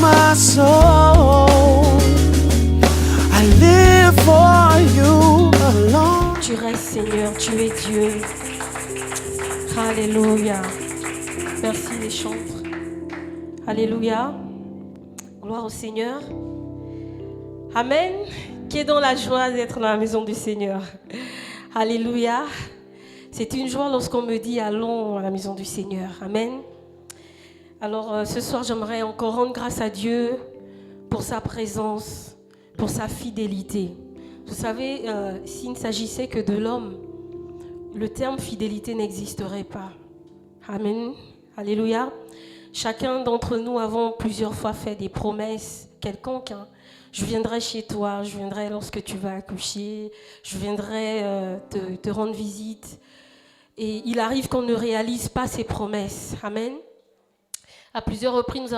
my soul. I live for you alone. Tu restes, Seigneur, tu es Dieu. Alléluia. Merci les chantres. Alléluia. Gloire au Seigneur. Amen. Qui est dans la joie d'être dans la maison du Seigneur. Alléluia. C'est une joie lorsqu'on me dit allons à la maison du Seigneur. Amen. Alors ce soir, j'aimerais encore rendre grâce à Dieu pour sa présence, pour sa fidélité. Vous savez, s'il ne s'agissait que de l'homme, le terme fidélité n'existerait pas. Amen. Alléluia. Chacun d'entre nous avons plusieurs fois fait des promesses quelconques. Je viendrai chez toi, je viendrai lorsque tu vas accoucher, je viendrai te rendre visite. Et il arrive qu'on ne réalise pas ces promesses. Amen. À plusieurs reprises,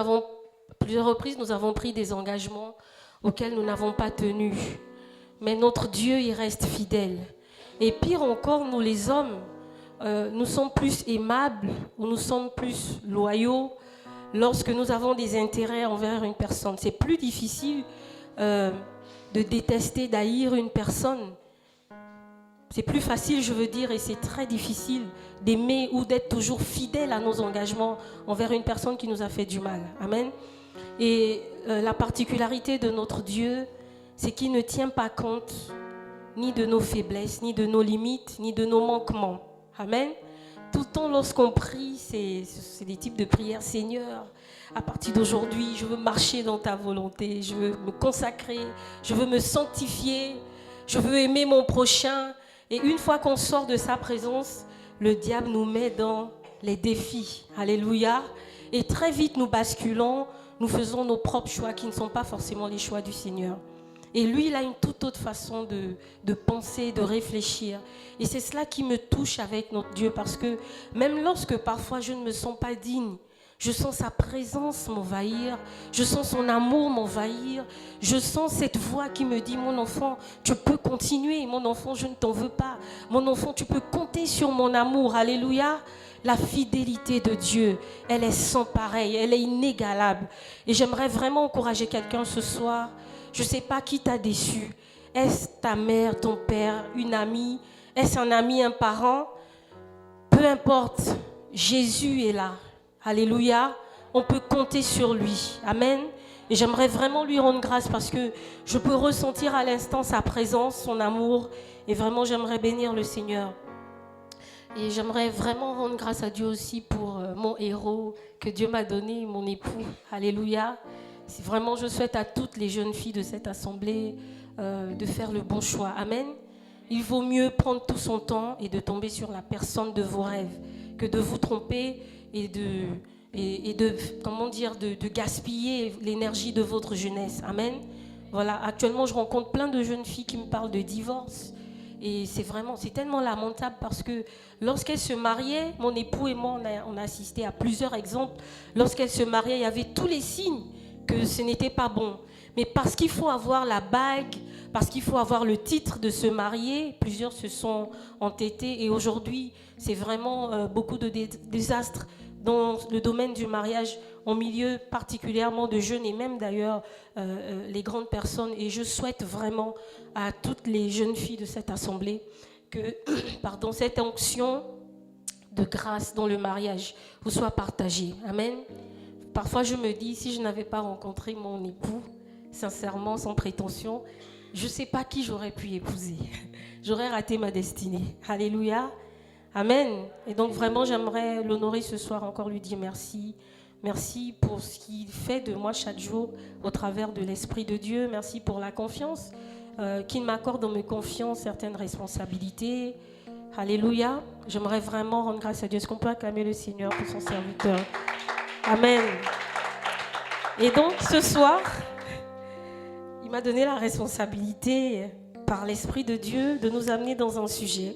nous avons pris des engagements auxquels nous n'avons pas tenu. Mais notre Dieu, il reste fidèle. Et pire encore, nous les hommes, nous sommes plus aimables ou nous sommes plus loyaux lorsque nous avons des intérêts envers une personne. C'est plus difficile de détester, d'haïr une personne. C'est plus facile, je veux dire, et c'est très difficile d'aimer ou d'être toujours fidèle à nos engagements envers une personne qui nous a fait du mal. Amen. Et la particularité de notre Dieu, c'est qu'il ne tient pas compte ni de nos faiblesses, ni de nos limites, ni de nos manquements. Amen. Tout le temps, lorsqu'on prie, c'est des types de prières. Seigneur, à partir d'aujourd'hui, je veux marcher dans ta volonté, je veux me consacrer, je veux me sanctifier, je veux aimer mon prochain. Et une fois qu'on sort de sa présence, le diable nous met dans les défis. Alléluia. Et très vite, nous basculons, nous faisons nos propres choix qui ne sont pas forcément les choix du Seigneur. Et lui, il a une toute autre façon de penser, de réfléchir. Et c'est cela qui me touche avec notre Dieu, parce que même lorsque parfois je ne me sens pas digne, je sens sa présence m'envahir, je sens son amour m'envahir, je sens cette voix qui me dit, mon enfant, tu peux continuer, mon enfant, je ne t'en veux pas, mon enfant, tu peux compter sur mon amour, alléluia. La fidélité de Dieu, elle est sans pareil, elle est inégalable. Et j'aimerais vraiment encourager quelqu'un ce soir. Je ne sais pas qui t'a déçu. Est-ce ta mère, ton père, une amie? Est-ce un ami, un parent? Peu importe, Jésus est là. Alléluia. On peut compter sur lui. Amen. Et j'aimerais vraiment lui rendre grâce parce que je peux ressentir à l'instant sa présence, son amour. Et vraiment, j'aimerais bénir le Seigneur. Et j'aimerais vraiment rendre grâce à Dieu aussi pour mon héros que Dieu m'a donné, mon époux. Alléluia. C'est vraiment, je souhaite à toutes les jeunes filles de cette assemblée de faire le bon choix. Amen. Il vaut mieux prendre tout son temps et de tomber sur la personne de vos rêves que de vous tromper et de gaspiller l'énergie de votre jeunesse. Amen. Voilà, actuellement, je rencontre plein de jeunes filles qui me parlent de divorce. Et c'est tellement lamentable parce que lorsqu'elles se mariaient, mon époux et moi, on a assisté à plusieurs exemples. Lorsqu'elles se mariaient, il y avait tous les signes que ce n'était pas bon. Mais parce qu'il faut avoir la bague, parce qu'il faut avoir le titre de se marier, plusieurs se sont entêtés. Et aujourd'hui, c'est vraiment beaucoup de désastres dans le domaine du mariage, en milieu particulièrement de jeunes et même d'ailleurs les grandes personnes. Et je souhaite vraiment à toutes les jeunes filles de cette assemblée que cette onction de grâce dans le mariage vous soit partagée. Amen. Parfois je me dis, si je n'avais pas rencontré mon époux, sincèrement, sans prétention, je ne sais pas qui j'aurais pu épouser. J'aurais raté ma destinée. Alléluia. Amen. Et donc vraiment, j'aimerais l'honorer ce soir, encore lui dire merci. Merci pour ce qu'il fait de moi chaque jour au travers de l'Esprit de Dieu. Merci pour la confiance qu'il m'accorde en me confiant certaines responsabilités. Alléluia. J'aimerais vraiment rendre grâce à Dieu. Est-ce qu'on peut acclamer le Seigneur pour son serviteur? Amen. Et donc, ce soir, il m'a donné la responsabilité, par l'Esprit de Dieu, de nous amener dans un sujet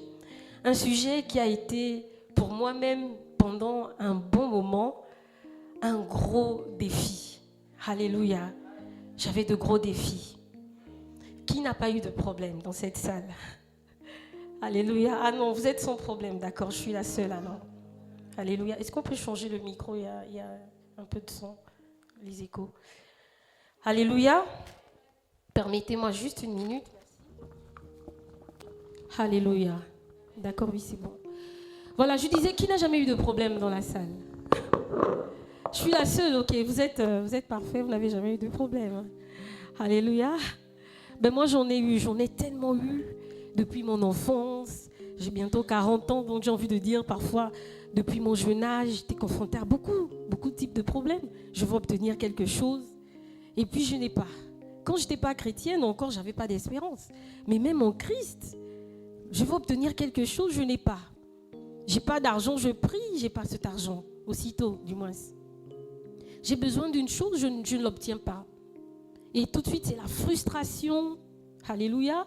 qui a été, pour moi-même, pendant un bon moment, un gros défi. Alléluia. J'avais de gros défis. Qui n'a pas eu de problème dans cette salle? Alléluia. Ah non, vous êtes sans problème, d'accord, je suis la seule alors. Alléluia. Est-ce qu'on peut changer le micro? Il y a un peu de son, les échos. Alléluia. Permettez-moi juste une minute. Alléluia. D'accord, oui, c'est bon. Voilà, je disais, qui n'a jamais eu de problème dans la salle? Je suis la seule, ok. Vous êtes parfait, vous n'avez jamais eu de problème. Alléluia. Ben moi, j'en ai tellement eu depuis mon enfance. J'ai bientôt 40 ans, donc j'ai envie de dire parfois, depuis mon jeune âge, j'étais confrontée à beaucoup de types de problèmes. Je veux obtenir quelque chose et puis je n'ai pas. Quand je n'étais pas chrétienne, encore, je n'avais pas d'espérance. Mais même en Christ, je veux obtenir quelque chose, je n'ai pas. Je n'ai pas d'argent, je prie, je n'ai pas cet argent, aussitôt du moins. J'ai besoin d'une chose, je ne l'obtiens pas. Et tout de suite, c'est la frustration. Alléluia.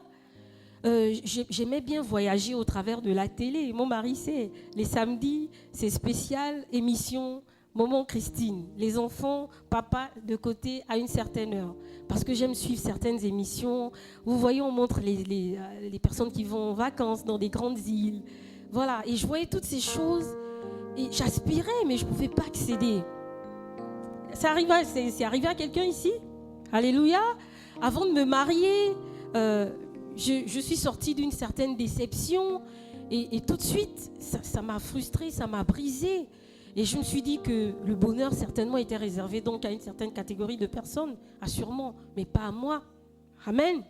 J'aimais bien voyager au travers de la télé. Mon mari, c'est les samedis, c'est spécial, émission, Maman Christine. Les enfants, papa de côté à une certaine heure. Parce que j'aime suivre certaines émissions. Vous voyez, on montre les personnes qui vont en vacances dans des grandes îles. Voilà, et je voyais toutes ces choses. Et j'aspirais, mais je ne pouvais pas accéder. C'est arrivé à quelqu'un ici? Alléluia. Avant de me marier, je suis sortie d'une certaine déception et tout de suite, ça m'a frustrée, ça m'a brisée. Et je me suis dit que le bonheur certainement était réservé donc à une certaine catégorie de personnes, assurément, mais pas à moi. Amen.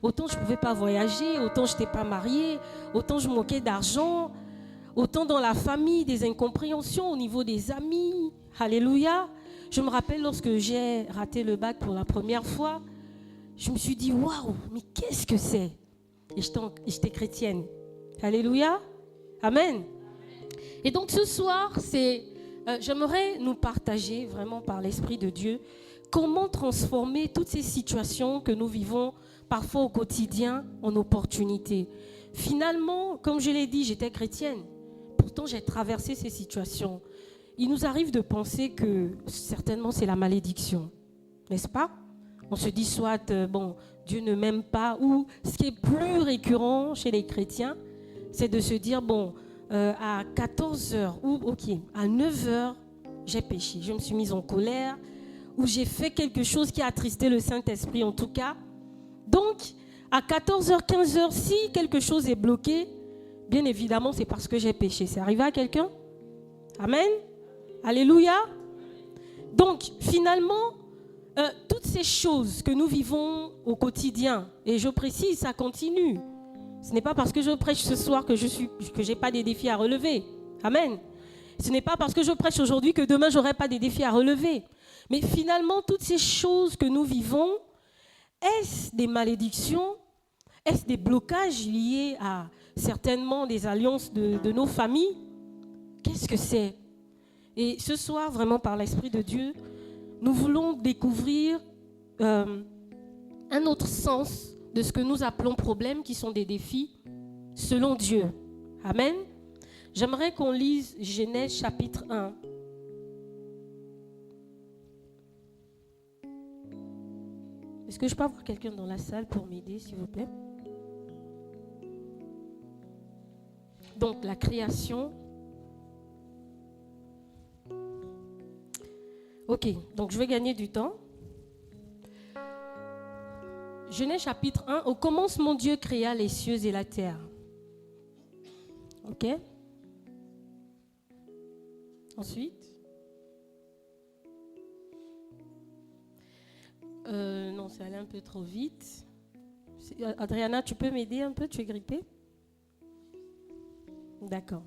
Autant je ne pouvais pas voyager, autant je n'étais pas mariée, autant je manquais d'argent, autant dans la famille, des incompréhensions au niveau des amis. Alléluia. Je me rappelle lorsque j'ai raté le bac pour la première fois, je me suis dit, waouh, mais qu'est-ce que c'est? Et j'étais chrétienne. Alléluia. Amen. Et donc ce soir, j'aimerais nous partager vraiment par l'Esprit de Dieu comment transformer toutes ces situations que nous vivons parfois au quotidien en opportunités. Finalement, comme je l'ai dit, j'étais chrétienne. Pourtant, j'ai traversé ces situations. Il nous arrive de penser que certainement c'est la malédiction, n'est-ce pas? On se dit soit, Dieu ne m'aime pas, ou ce qui est plus récurrent chez les chrétiens, c'est de se dire, à 14h ou à 9h, j'ai péché. Je me suis mise en colère, ou j'ai fait quelque chose qui a attristé le Saint-Esprit en tout cas. Donc, à 14h, 15h, si quelque chose est bloqué, bien évidemment, c'est parce que j'ai péché. C'est arrivé à quelqu'un? Amen. Alléluia. Donc, finalement, toutes ces choses que nous vivons au quotidien, et je précise, ça continue. Ce n'est pas parce que je prêche ce soir que je n'ai pas des défis à relever. Amen. Ce n'est pas parce que je prêche aujourd'hui que demain, je n'aurai pas des défis à relever. Mais finalement, toutes ces choses que nous vivons, est-ce des malédictions? Est-ce des blocages liés à certainement des alliances de nos familles? Qu'est-ce que c'est? Et ce soir, vraiment par l'Esprit de Dieu, nous voulons découvrir un autre sens de ce que nous appelons problèmes, qui sont des défis selon Dieu. Amen. J'aimerais qu'on lise Genèse chapitre 1. Est-ce que je peux avoir quelqu'un dans la salle pour m'aider, s'il vous plaît? Donc, la création. Ok, donc je vais gagner du temps. Genèse chapitre 1. Au commencement, Dieu créa les cieux et la terre. Ok? Ensuite. Non, c'est allé un peu trop vite. Adriana, tu peux m'aider un peu? Tu es grippée? D'accord.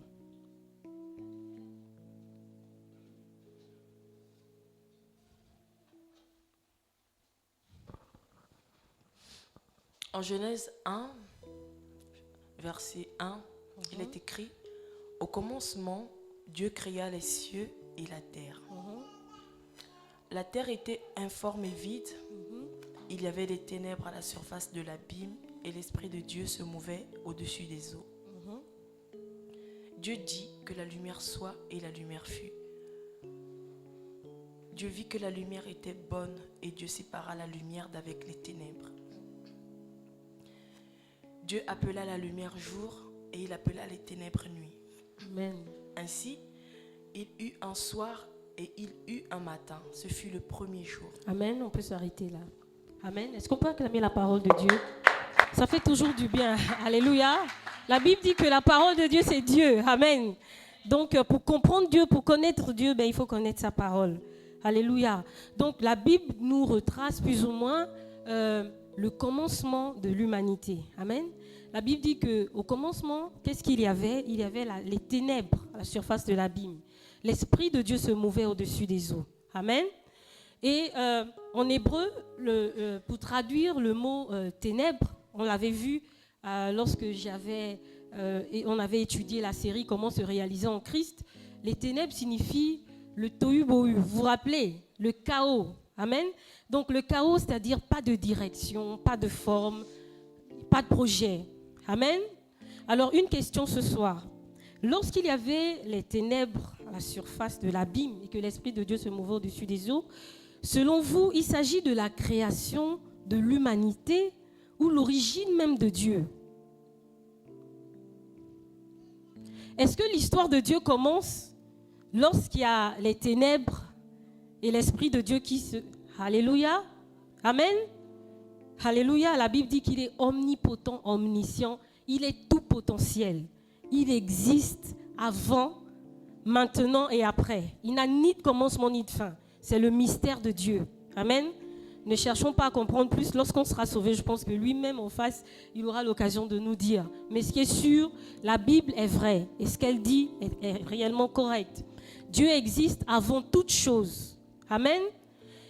En Genèse 1, verset 1, il est écrit « Au commencement, Dieu créa les cieux et la terre. La terre était informe et vide. Il y avait des ténèbres à la surface de l'abîme et l'Esprit de Dieu se mouvait au-dessus des eaux. Dieu dit que la lumière soit et la lumière fut. Dieu vit que la lumière était bonne et Dieu sépara la lumière d'avec les ténèbres. Dieu appela la lumière jour et il appela les ténèbres nuit. Amen. Ainsi, il eut un soir et il eut un matin. Ce fut le premier jour. Amen, on peut s'arrêter là. Amen. Est-ce qu'on peut acclamer la parole de Dieu? Ça fait toujours du bien. Alléluia. La Bible dit que la parole de Dieu, c'est Dieu. Amen. Donc, pour comprendre Dieu, pour connaître Dieu, il faut connaître sa parole. Alléluia. Donc, la Bible nous retrace plus ou moins le commencement de l'humanité. Amen. La Bible dit qu'au commencement, qu'est-ce qu'il y avait? Il y avait les ténèbres à la surface de l'abîme. L'Esprit de Dieu se mouvait au-dessus des eaux. Amen. Et en hébreu, pour traduire le mot ténèbres, on l'avait vu lorsque on avait étudié la série Comment se réaliser en Christ. Les ténèbres signifient le tohu bohu. Vous vous rappelez? Le chaos. Amen. Donc le chaos, c'est-à-dire pas de direction, pas de forme, pas de projet. Amen. Alors une question ce soir. Lorsqu'il y avait les ténèbres à la surface de l'abîme et que l'Esprit de Dieu se mouvait au-dessus des eaux, selon vous, il s'agit de la création de l'humanité ou l'origine même de Dieu? Est-ce que l'histoire de Dieu commence lorsqu'il y a les ténèbres et l'Esprit de Dieu qui se... Alléluia. Amen. Alléluia. La Bible dit qu'il est omnipotent, omniscient. Il est tout potentiel. Il existe avant, maintenant et après. Il n'a ni de commencement ni de fin. C'est le mystère de Dieu. Amen. Ne cherchons pas à comprendre plus. Lorsqu'on sera sauvé, je pense que lui-même en face, il aura l'occasion de nous dire. Mais ce qui est sûr, la Bible est vraie. Et ce qu'elle dit est réellement correct. Dieu existe avant toute chose. Amen.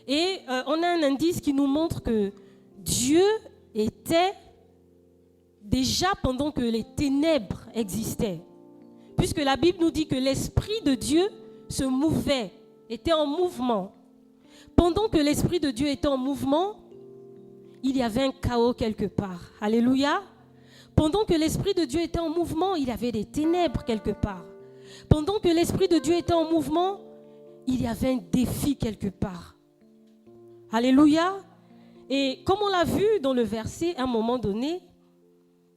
Et on a un indice qui nous montre que Dieu était déjà pendant que les ténèbres existaient. Puisque la Bible nous dit que l'Esprit de Dieu se mouvait, était en mouvement. Pendant que l'Esprit de Dieu était en mouvement, il y avait un chaos quelque part. Alléluia. Pendant que l'Esprit de Dieu était en mouvement, il y avait des ténèbres quelque part. Pendant que l'Esprit de Dieu était en mouvement, il y avait un défi quelque part. Alléluia. Et comme on l'a vu dans le verset, à un moment donné,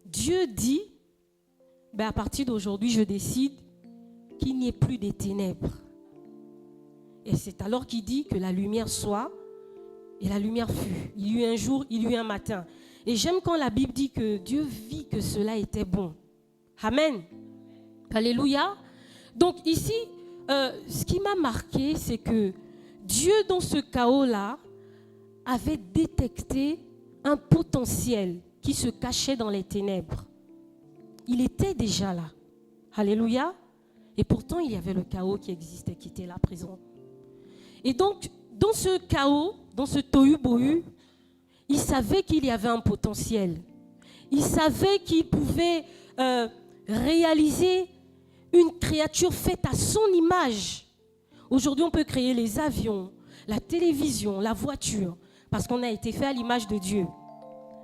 Dieu dit, à partir d'aujourd'hui, je décide qu'il n'y ait plus de ténèbres. Et c'est alors qu'il dit que la lumière soit, et la lumière fut. Il y eut un jour, il y eut un matin. Et j'aime quand la Bible dit que Dieu vit que cela était bon. Amen. Alléluia. Donc ici, ce qui m'a marqué, c'est que Dieu, dans ce chaos-là, avait détecté un potentiel qui se cachait dans les ténèbres. Il était déjà là. Alléluia. Et pourtant, il y avait le chaos qui existait, qui était là présent. Et donc, dans ce chaos, dans ce tohu-bohu, il savait qu'il y avait un potentiel. Il savait qu'il pouvait réaliser une créature faite à son image. Aujourd'hui, on peut créer les avions, la télévision, la voiture, parce qu'on a été fait à l'image de Dieu.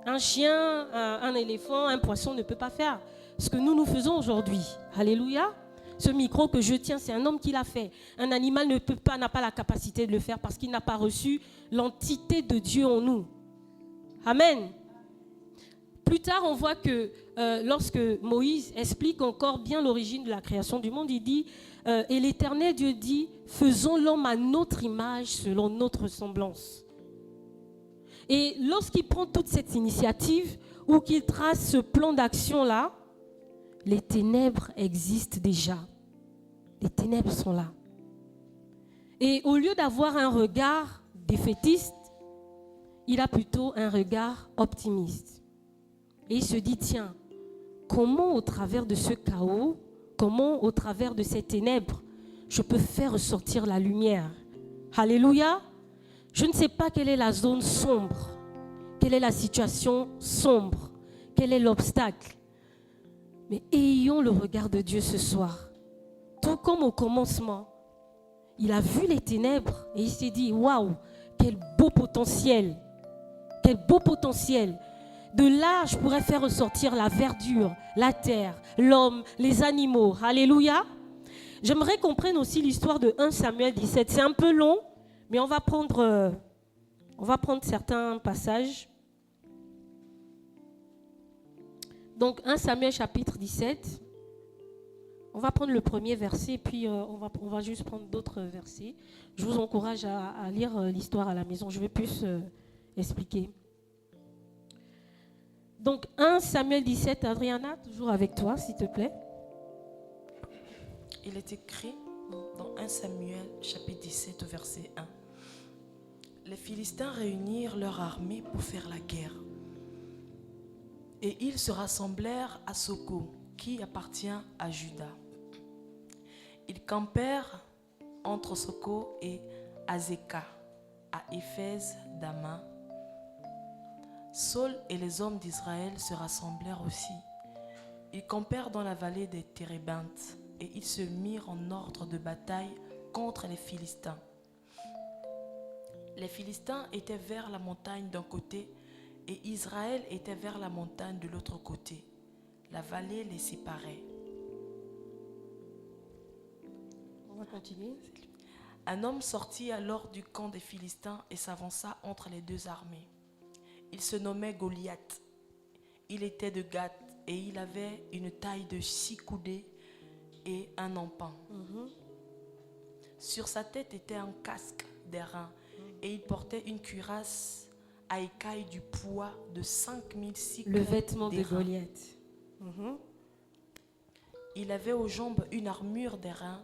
Un chien, un éléphant, un poisson ne peut pas faire ce que nous faisons aujourd'hui. Alléluia. Ce micro que je tiens, c'est un homme qui l'a fait. Un animal n'a pas la capacité de le faire parce qu'il n'a pas reçu l'entité de Dieu en nous. Amen. Plus tard, on voit que lorsque Moïse explique encore bien l'origine de la création du monde, il dit, et l'Éternel Dieu dit, faisons l'homme à notre image, selon notre semblance. Et lorsqu'il prend toute cette initiative, ou qu'il trace ce plan d'action-là, les ténèbres existent déjà. Les ténèbres sont là. Et au lieu d'avoir un regard défaitiste, il a plutôt un regard optimiste. Et il se dit, tiens, comment au travers de ce chaos, comment au travers de ces ténèbres, je peux faire ressortir la lumière? Alléluia. Je ne sais pas quelle est la zone sombre, quelle est la situation sombre, quel est l'obstacle. Mais ayons le regard de Dieu ce soir. Tout comme au commencement, il a vu les ténèbres et il s'est dit, waouh, quel beau potentiel. Quel beau potentiel. De là, je pourrais faire ressortir la verdure, la terre, l'homme, les animaux. Alléluia. J'aimerais qu'on prenne aussi l'histoire de 1 Samuel 17. C'est un peu long, mais on va prendre certains passages. Donc 1 Samuel chapitre 17. On va prendre le premier verset, puis on va juste prendre d'autres versets. Je vous encourage à lire l'histoire à la maison. Je vais plus expliquer. Donc, 1 Samuel 17, Adriana, toujours avec toi, s'il te plaît. Il est écrit dans 1 Samuel, chapitre 17, verset 1. Les Philistins réunirent leur armée pour faire la guerre. Et ils se rassemblèrent à Soko, qui appartient à Juda. Ils campèrent entre Soko et Azeka, à Éphèse d'Ama. Saul et les hommes d'Israël se rassemblèrent aussi. Ils campèrent dans la vallée des Térébintes et ils se mirent en ordre de bataille contre les Philistins. Les Philistins étaient vers la montagne d'un côté et Israël était vers la montagne de l'autre côté. La vallée les séparait. On va continuer. Un homme sortit alors du camp des Philistins et s'avança entre les deux armées. Il se nommait Goliath. Il était de Gath et il avait une taille de 6 coudées et un empan. Sur sa tête était un casque d'airain et il portait une cuirasse à écailles du poids de 5000 cycles. Le vêtement de d'airain. Goliath. Il avait aux jambes une armure d'airain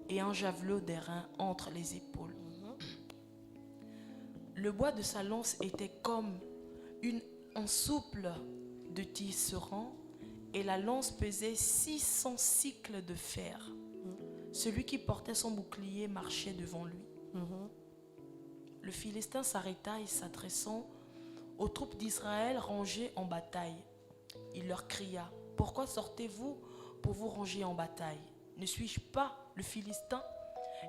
et un javelot d'airain entre les épaules. Le bois de sa lance était comme un souple de tisserand et la lance pesait 600 cycles de fer. Celui qui portait son bouclier marchait devant lui. Le Philistin s'arrêta et s'adressant aux troupes d'Israël rangées en bataille, il leur cria: « Pourquoi sortez-vous pour vous ranger en bataille? Ne suis-je pas le Philistin?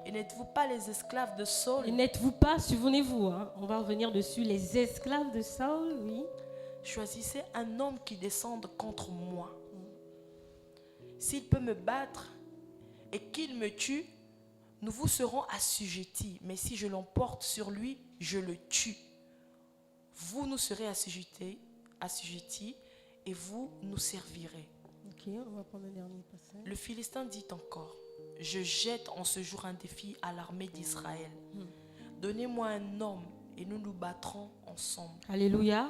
Et n'êtes-vous pas les esclaves de Saul? » Et n'êtes-vous pas, souvenez-vous, on va revenir dessus, les esclaves de Saul, oui. Choisissez un homme qui descende contre moi. S'il peut me battre et qu'il me tue, nous vous serons assujettis. Mais si je l'emporte sur lui, je le tue. Vous nous serez assujettis et vous nous servirez. Ok, on va prendre le dernier passage. Le Philistin dit encore: « Je jette en ce jour un défi à l'armée d'Israël. Donnez-moi un homme et nous nous battrons ensemble. » Alléluia.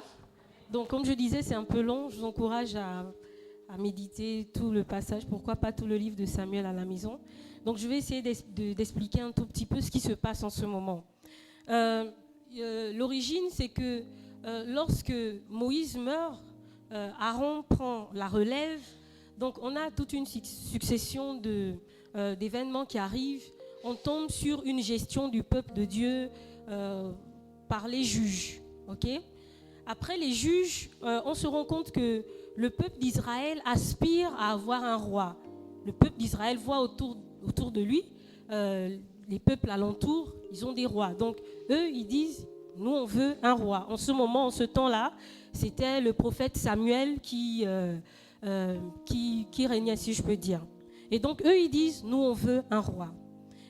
Donc, comme je disais, c'est un peu long. Je vous encourage à méditer tout le passage. Pourquoi pas tout le livre de Samuel à la maison. Donc, je vais essayer d'expliquer un tout petit peu ce qui se passe en ce moment. L'origine, c'est que lorsque Moïse meurt, Aaron prend la relève. Donc, on a toute une succession d'événements qui arrivent. On tombe sur une gestion du peuple de Dieu par les juges. Ok ? Après les juges, on se rend compte que le peuple d'Israël aspire à avoir un roi. Le peuple d'Israël voit autour de lui, les peuples alentours, ils ont des rois. Donc, eux, ils disent, nous, on veut un roi. En ce moment, en ce temps-là, c'était le prophète Samuel qui régnait, si je peux dire. Et donc, eux, ils disent, nous, on veut un roi.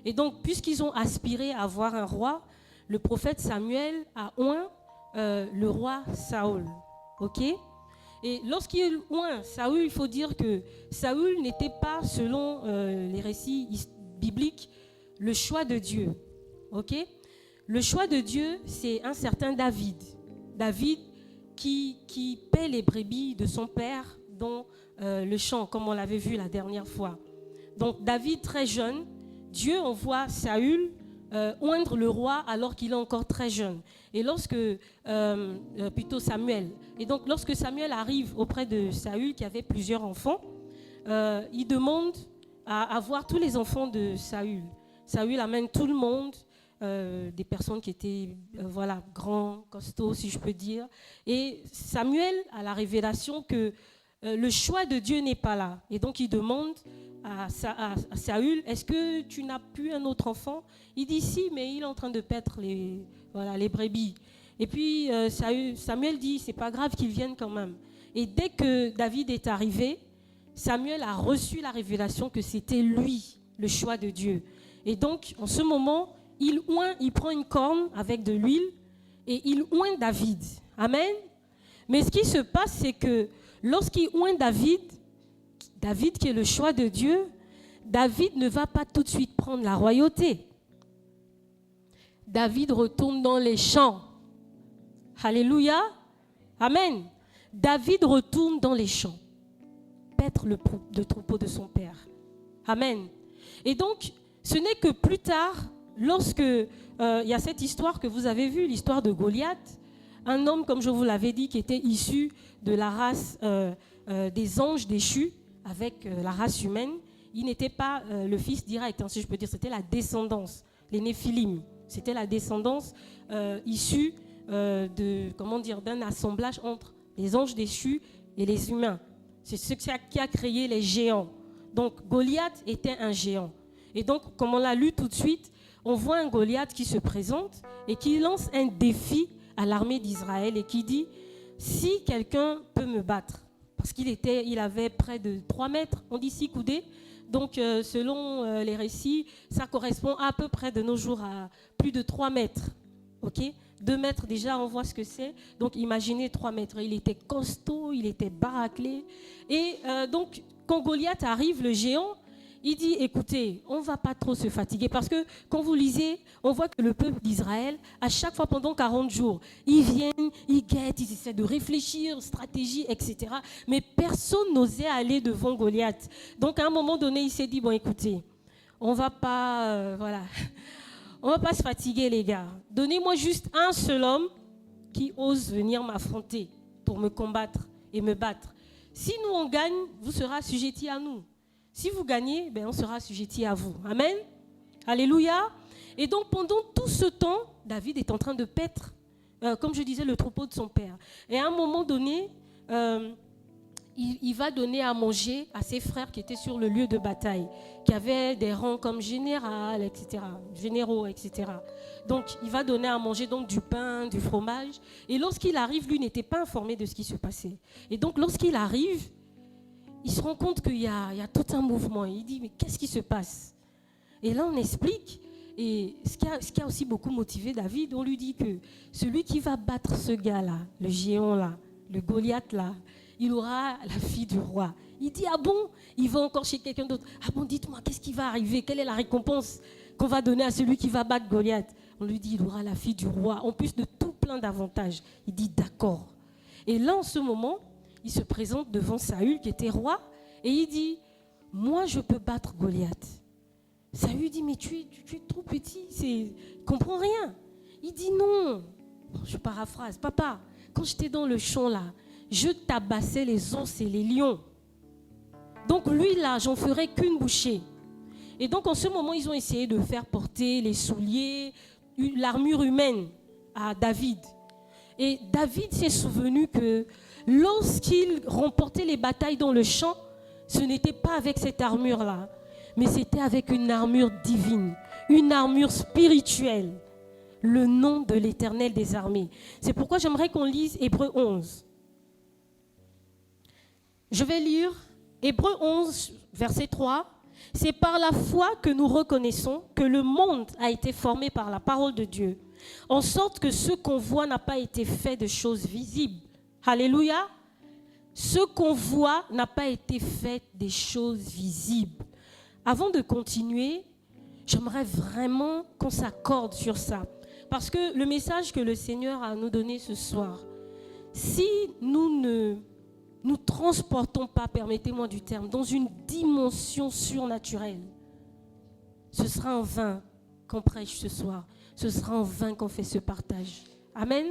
Et donc, puisqu'ils ont aspiré à avoir un roi, le prophète Samuel a oint le roi Saül. Ok ? Et lorsqu'il oint Saül, il faut dire que Saül n'était pas, selon les récits bibliques, le choix de Dieu. Ok ? Le choix de Dieu, c'est un certain David. David qui paie les brebis de son père dans le champ, comme on l'avait vu la dernière fois. Donc David, très jeune, Dieu envoie Saül oindre le roi alors qu'il est encore très jeune. Et plutôt Samuel. Et donc lorsque Samuel arrive auprès de Saül, qui avait plusieurs enfants, il demande à voir tous les enfants de Saül. Saül amène tout le monde, des personnes qui étaient grands, costauds, si je peux dire. Et Samuel a la révélation que le choix de Dieu n'est pas là. Et donc il demande à Saül, est-ce que tu n'as plus un autre enfant? Il dit si, mais il est en train de paître les brebis. Et puis Samuel dit, c'est pas grave qu'il vienne quand même. Et dès que David est arrivé, Samuel a reçu la révélation que c'était lui, le choix de Dieu. Et donc, en ce moment, il prend une corne avec de l'huile et il oint David. Amen. Mais ce qui se passe, c'est que lorsqu'il oint David qui est le choix de Dieu, David ne va pas tout de suite prendre la royauté. David retourne dans les champs. Alléluia. Amen. David retourne dans les champs, paître le troupeau de son père. Amen. Et donc, ce n'est que plus tard, lorsque il y a cette histoire que vous avez vue, l'histoire de Goliath, un homme, comme je vous l'avais dit, qui était issu de la race des anges déchus avec la race humaine. Il n'était pas le fils direct, si je peux dire, c'était la descendance, les Néphilim. C'était la descendance issue d'un assemblage entre les anges déchus et les humains. C'est ce qui a créé les géants. Donc Goliath était un géant. Et donc, comme on l'a lu tout de suite, on voit un Goliath qui se présente et qui lance un défi à l'armée d'Israël et qui dit « Si quelqu'un peut me battre », parce qu'il avait près de 3 mètres, on dit 6 coudées. Donc, selon les récits, ça correspond à peu près de nos jours à plus de 3 mètres. Okay? 2 mètres, déjà, on voit ce que c'est. Donc, imaginez 3 mètres. Il était costaud, il était baraquelé. Et donc, quand Goliath arrive, le géant, il dit, écoutez, on ne va pas trop se fatiguer. Parce que quand vous lisez, on voit que le peuple d'Israël, à chaque fois pendant 40 jours, ils viennent, ils guettent, ils essaient de réfléchir, stratégie, etc. Mais personne n'osait aller devant Goliath. Donc, à un moment donné, il s'est dit, bon, écoutez, on ne va pas, on va pas se fatiguer, les gars. Donnez-moi juste un seul homme qui ose venir m'affronter pour me combattre et me battre. Si nous, on gagne, vous serez assujettis à nous. Si vous gagnez, on sera assujettis à vous. Amen. Alléluia. Et donc, pendant tout ce temps, David est en train de paître, comme je disais, le troupeau de son père. Et à un moment donné, il va donner à manger à ses frères qui étaient sur le lieu de bataille, qui avaient des rangs comme général, etc., généraux, etc. Donc, il va donner à manger donc, du pain, du fromage. Et lorsqu'il arrive, lui n'était pas informé de ce qui se passait. Et donc, lorsqu'il arrive, il se rend compte qu'il y a tout un mouvement. Il dit, mais qu'est-ce qui se passe? Et là, on explique. Et ce qui a aussi beaucoup motivé David, on lui dit que celui qui va battre ce gars-là, le géant-là, le Goliath-là, il aura la fille du roi. Il dit, ah bon? Il va encore chez quelqu'un d'autre. Ah bon, dites-moi, qu'est-ce qui va arriver? Quelle est la récompense qu'on va donner à celui qui va battre Goliath? On lui dit, il aura la fille du roi, en plus de tout plein d'avantages. Il dit, d'accord. Et là, en ce moment, il se présente devant Saül, qui était roi, et il dit, moi, je peux battre Goliath. Saül dit, mais tu es trop petit, il ne comprend rien. Il dit, non, je paraphrase, papa, quand j'étais dans le champ, là, je tabassais les ours et les lions. Donc lui, là, j'en ferai qu'une bouchée. Et donc, en ce moment, ils ont essayé de faire porter les souliers, l'armure humaine à David. Et David s'est souvenu que lorsqu'il remportait les batailles dans le champ, ce n'était pas avec cette armure-là, mais c'était avec une armure divine, une armure spirituelle, le nom de l'Éternel des armées. C'est pourquoi j'aimerais qu'on lise Hébreux 11. Je vais lire Hébreux 11, verset 3. C'est par la foi que nous reconnaissons que le monde a été formé par la parole de Dieu, en sorte que ce qu'on voit n'a pas été fait de choses visibles. Alléluia. Ce qu'on voit n'a pas été fait des choses visibles. Avant de continuer, j'aimerais vraiment qu'on s'accorde sur ça. Parce que le message que le Seigneur a à nous donner ce soir, si nous ne nous transportons pas, permettez-moi du terme, dans une dimension surnaturelle, ce sera en vain qu'on prêche ce soir. Ce sera en vain qu'on fait ce partage. Amen.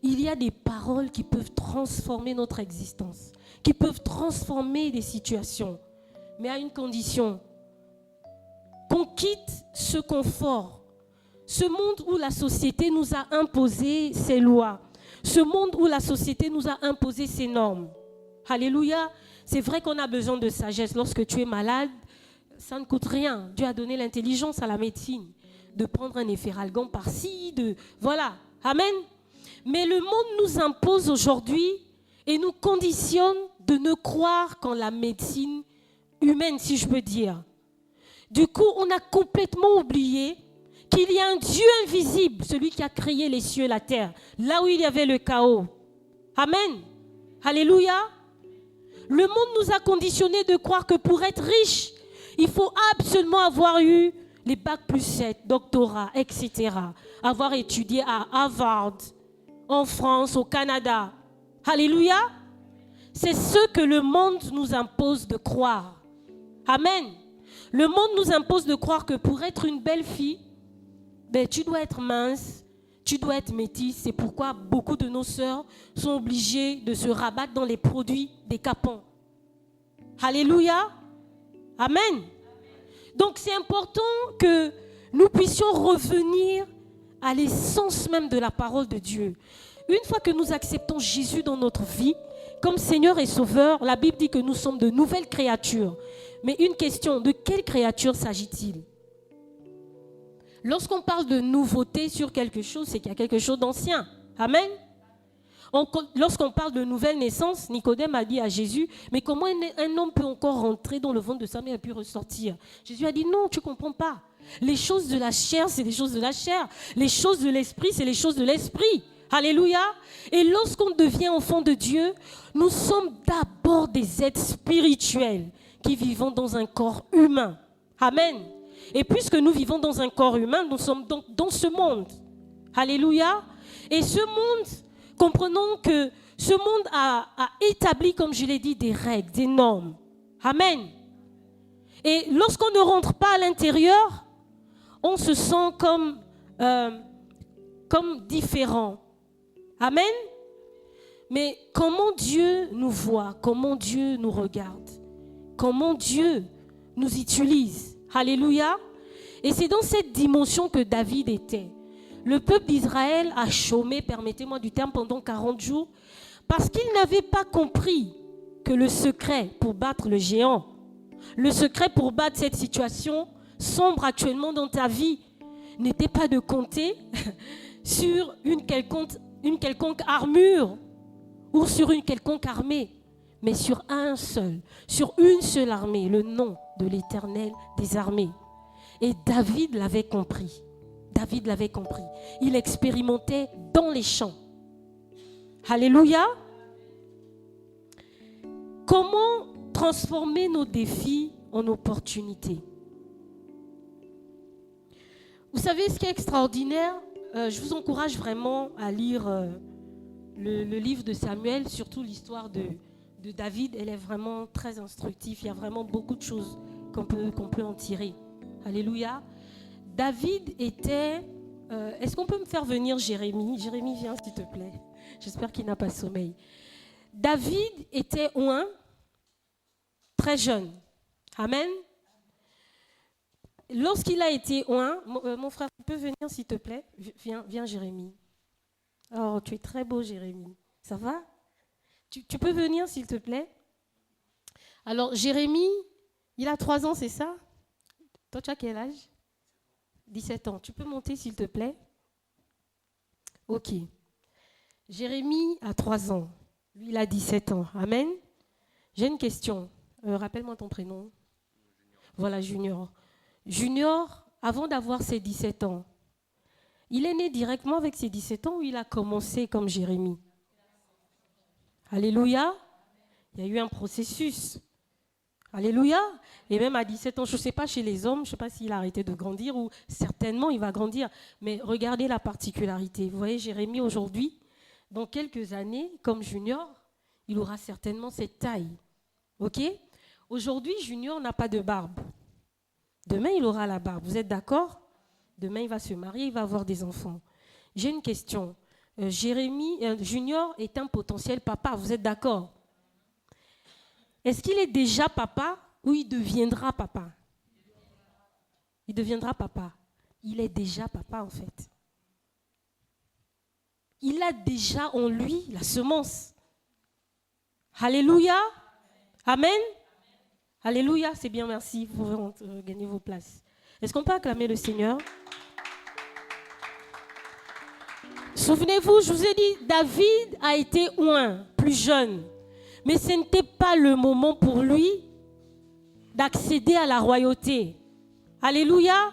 Il y a des paroles qui peuvent transformer notre existence, qui peuvent transformer des situations, mais à une condition, qu'on quitte ce confort, ce monde où la société nous a imposé ses lois, ce monde où la société nous a imposé ses normes. Alléluia. C'est vrai qu'on a besoin de sagesse. Lorsque tu es malade, ça ne coûte rien. Dieu a donné l'intelligence à la médecine de prendre un efferalgan par-ci, voilà. Amen. Mais le monde nous impose aujourd'hui et nous conditionne de ne croire qu'en la médecine humaine, si je peux dire. Du coup, on a complètement oublié qu'il y a un Dieu invisible, celui qui a créé les cieux et la terre, là où il y avait le chaos. Amen. Alléluia. Le monde nous a conditionnés de croire que pour être riche, Il faut absolument avoir eu les bacs plus 7, doctorat, etc. Avoir étudié à Harvard, en France, au Canada. Alléluia. C'est ce que le monde nous impose de croire. Amen. Le monde nous impose de croire que pour être une belle fille, ben, tu dois être mince, tu dois être métisse. C'est pourquoi beaucoup de nos sœurs sont obligées de se rabattre dans les produits des capons. Alléluia. Amen. Donc c'est important que nous puissions revenir à l'essence même de la parole de Dieu. Une fois que nous acceptons Jésus dans notre vie, comme Seigneur et Sauveur, la Bible dit que nous sommes de nouvelles créatures. Mais une question, de quelle créature s'agit-il? Lorsqu'on parle de nouveauté sur quelque chose, c'est qu'il y a quelque chose d'ancien. Amen. Lorsqu'on parle de nouvelle naissance, Nicodème a dit à Jésus, mais comment un homme peut encore rentrer dans le ventre de sa mère et puis ressortir? Jésus a dit, non, tu ne comprends pas. Les choses de la chair, c'est les choses de la chair. Les choses de l'esprit, c'est les choses de l'esprit. Alléluia. Et lorsqu'on devient enfant de Dieu, nous sommes d'abord des êtres spirituels qui vivons dans un corps humain. Amen. Et puisque nous vivons dans un corps humain, nous sommes donc dans ce monde. Alléluia. Et ce monde, comprenons que ce monde a établi, comme je l'ai dit, des règles, des normes. Amen. Et lorsqu'on ne rentre pas à l'intérieur, on se sent comme différent. Amen. Mais comment Dieu nous voit, comment Dieu nous regarde, comment Dieu nous utilise. Alléluia. Et c'est dans cette dimension que David était. Le peuple d'Israël a chômé, permettez-moi du terme, pendant 40 jours, parce qu'il n'avait pas compris que le secret pour battre le géant, le secret pour battre cette situation sombre actuellement dans ta vie, n'était pas de compter sur une quelconque armure ou sur une quelconque armée, mais sur une seule armée, le nom de l'Éternel des armées. Et David l'avait compris. David l'avait compris. Il expérimentait dans les champs. Alléluia. Comment transformer nos défis en opportunités? Vous savez ce qui est extraordinaire? Je vous encourage vraiment à lire le livre de Samuel, surtout l'histoire de David. Elle est vraiment très instructive. Il y a vraiment beaucoup de choses qu'on peut en tirer. Alléluia. David était... est-ce qu'on peut me faire venir Jérémie? Jérémie, viens s'il te plaît. J'espère qu'il n'a pas sommeil. David était oint, très jeune. Amen. Lorsqu'il a été oint, mon frère, tu peux venir s'il te plaît? Viens Jérémie. Oh, tu es très beau Jérémie. Ça va? Tu peux venir s'il te plaît? Alors Jérémie, il a 3 ans, c'est ça? Toi, tu as quel âge? 17 ans. Tu peux monter s'il te plaît? Ok. Jérémie a 3 ans. Lui, il a 17 ans. Amen. J'ai une question. Rappelle-moi ton prénom. Voilà, Junior. Junior, avant d'avoir ses 17 ans, il est né directement avec ses 17 ans ou il a commencé comme Jérémie? Alléluia. Il y a eu un processus. Alléluia. Et même à 17 ans, je ne sais pas chez les hommes, je ne sais pas s'il a arrêté de grandir ou certainement il va grandir. Mais regardez la particularité. Vous voyez, Jérémie aujourd'hui, dans quelques années, comme Junior, il aura certainement cette taille. OK? Aujourd'hui, Junior n'a pas de barbe. Demain, il aura la barbe. Vous êtes d'accord? Demain, il va se marier, il va avoir des enfants. J'ai une question. Junior est un potentiel papa. Vous êtes d'accord? Est-ce qu'il est déjà papa ou il deviendra papa? Il deviendra papa. Il est déjà papa en fait. Il a déjà en lui la semence. Alléluia. Amen. Alléluia, c'est bien, merci. Vous pouvez gagner vos places. Est-ce qu'on peut acclamer le Seigneur? Souvenez-vous, je vous ai dit, David a été oint, plus jeune. Mais ce n'était pas le moment pour lui d'accéder à la royauté. Alléluia.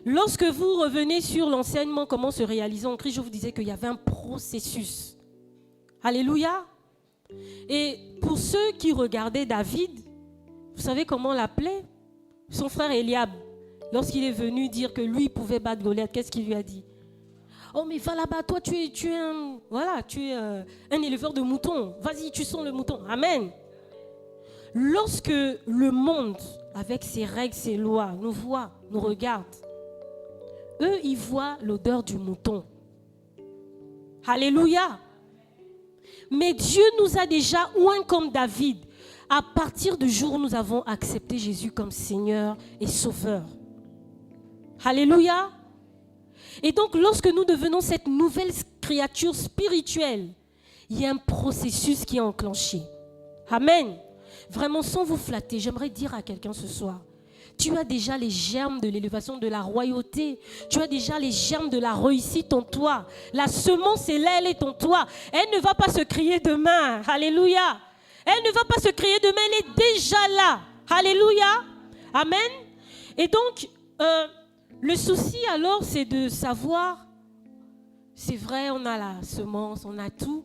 Lorsque vous revenez sur l'enseignement, comment se réaliser en Christ, je vous disais qu'il y avait un processus. Alléluia. Et pour ceux qui regardaient David, vous savez comment on l'appelait? son frère Eliab, lorsqu'il est venu dire que lui pouvait battre Goliath, qu'est-ce qu'il lui a dit? Oh, mais va là-bas, toi, tu es un éleveur de moutons. Vas-y, tu sens le mouton. Amen. Lorsque le monde, avec ses règles, ses lois, nous voit, nous regarde, eux, ils voient l'odeur du mouton. Alléluia. Mais Dieu nous a déjà oint comme David, à partir du jour où nous avons accepté Jésus comme Seigneur et Sauveur. Alléluia. Et donc, lorsque nous devenons cette nouvelle créature spirituelle, il y a un processus qui est enclenché. Amen. Vraiment, sans vous flatter, j'aimerais dire à quelqu'un ce soir, tu as déjà les germes de l'élévation de la royauté. Tu as déjà les germes de la réussite en toi. La semence est là, elle est en toi. Elle ne va pas se créer demain. Alléluia. Elle ne va pas se créer demain, elle est déjà là. Alléluia. Amen. Et donc, le souci alors, c'est de savoir, c'est vrai, on a la semence, on a tout.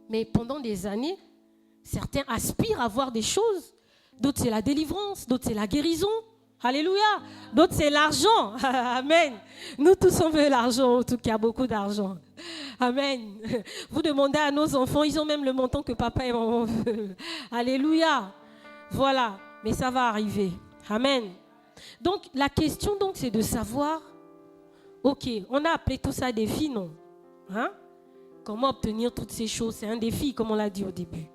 Mais pendant des années, certains aspirent à voir des choses. D'autres, c'est la délivrance. D'autres, c'est la guérison. Alléluia. D'autres, c'est l'argent. Amen. Nous tous, on veut l'argent, en tout cas, beaucoup d'argent. Amen. Vous demandez à nos enfants, ils ont même le montant que papa et maman veulent. Alléluia. Voilà. Mais ça va arriver. Amen. Donc, la question, donc, c'est de savoir, ok, on a appelé tout ça défi, non? Hein? Comment obtenir toutes ces choses? C'est un défi, comme on l'a dit au début.